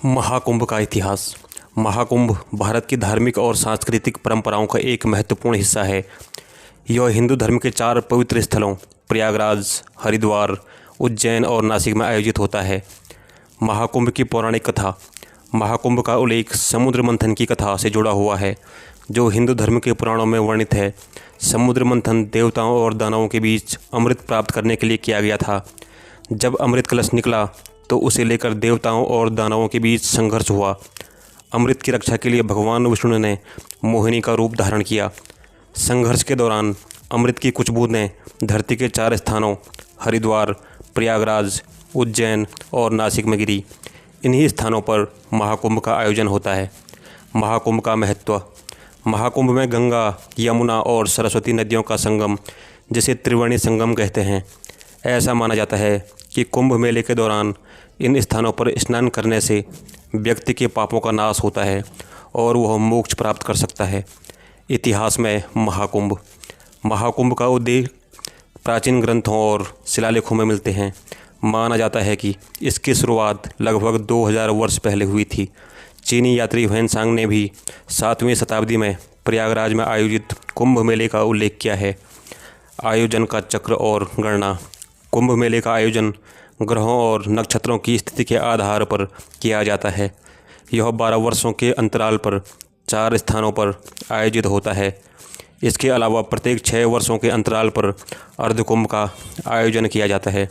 महाकुंभ का इतिहास। महाकुंभ भारत की धार्मिक और सांस्कृतिक परंपराओं का एक महत्वपूर्ण हिस्सा है। यह हिंदू धर्म के 4 पवित्र स्थलों प्रयागराज, हरिद्वार, उज्जैन और नासिक में आयोजित होता है। महाकुंभ की पौराणिक कथा। महाकुंभ का उल्लेख समुद्र मंथन की कथा से जुड़ा हुआ है, जो हिंदू धर्म के पुराणों में वर्णित है। समुद्र मंथन देवताओं और दानवों के बीच अमृत प्राप्त करने के लिए किया गया था। जब अमृत कलश निकला तो उसे लेकर देवताओं और दानवों के बीच संघर्ष हुआ। अमृत की रक्षा के लिए भगवान विष्णु ने मोहिनी का रूप धारण किया। संघर्ष के दौरान अमृत की कुछ बूंदें धरती के 4 स्थानों हरिद्वार, प्रयागराज, उज्जैन और नासिक में गिरी। इन्हीं स्थानों पर महाकुंभ का आयोजन होता है। महाकुंभ का महत्व। महाकुंभ में गंगा, यमुना और सरस्वती नदियों का संगम, जिसे त्रिवेणी संगम कहते हैं। ऐसा माना जाता है कि कुंभ मेले के दौरान इन स्थानों पर स्नान करने से व्यक्ति के पापों का नाश होता है और वह मोक्ष प्राप्त कर सकता है। इतिहास में महाकुंभ का उद्देश्य प्राचीन ग्रंथों और शिलालेखों में मिलते हैं। माना जाता है कि इसकी शुरुआत लगभग 2000 वर्ष पहले हुई थी। चीनी यात्री ह्वेनसांग ने भी 7वीं शताब्दी में प्रयागराज में आयोजित कुंभ मेले का उल्लेख किया है। आयोजन का चक्र और गणना। कुंभ मेले का आयोजन ग्रहों और नक्षत्रों की स्थिति के आधार पर किया जाता है। यह 12 वर्षों के अंतराल पर 4 स्थानों पर आयोजित होता है। इसके अलावा प्रत्येक 6 वर्षों के अंतराल पर अर्धकुंभ का आयोजन किया जाता है।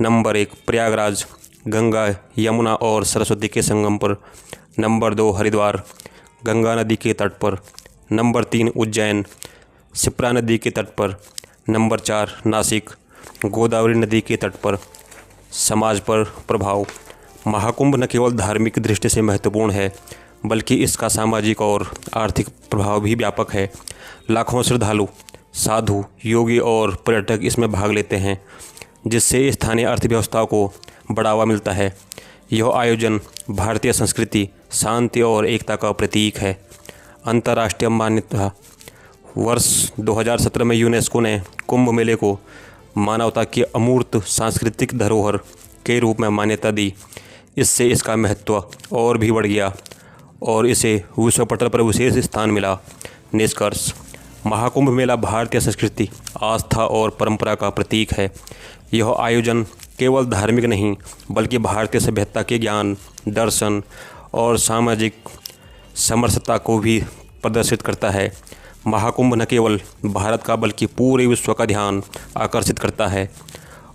नंबर 1 प्रयागराज, गंगा, यमुना और सरस्वती के संगम पर। नंबर 2 हरिद्वार, गंगा नदी के तट पर। नंबर 3 उज्जैन, शिप्रा नदी के तट पर। नंबर 4 नासिक, गोदावरी नदी के तट पर। समाज पर प्रभाव। महाकुंभ न केवल धार्मिक दृष्टि से महत्वपूर्ण है, बल्कि इसका सामाजिक और आर्थिक प्रभाव भी व्यापक है। लाखों श्रद्धालु, साधु, योगी और पर्यटक इसमें भाग लेते हैं, जिससे स्थानीय अर्थव्यवस्था को बढ़ावा मिलता है। यह आयोजन भारतीय संस्कृति, शांति और एकता का प्रतीक है। अंतर्राष्ट्रीय मान्यता। वर्ष 2017 में यूनेस्को ने कुंभ मेले को मानवता की अमूर्त सांस्कृतिक धरोहर के रूप में मान्यता दी। इससे इसका महत्व और भी बढ़ गया और इसे विश्व पटल पर विशेष स्थान मिला। निष्कर्ष। महाकुंभ मेला भारतीय संस्कृति, आस्था और परंपरा का प्रतीक है। यह आयोजन केवल धार्मिक नहीं, बल्कि भारतीय सभ्यता के ज्ञान, दर्शन और सामाजिक समरसता को भी प्रदर्शित करता है। महाकुंभ न केवल भारत का बल्कि पूरे विश्व का ध्यान आकर्षित करता है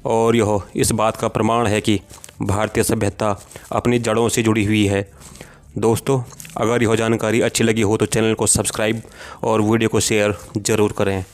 और यह इस बात का प्रमाण है कि भारतीय सभ्यता अपनी जड़ों से जुड़ी हुई है। दोस्तों, अगर यह जानकारी अच्छी लगी हो तो चैनल को सब्सक्राइब और वीडियो को शेयर ज़रूर करें।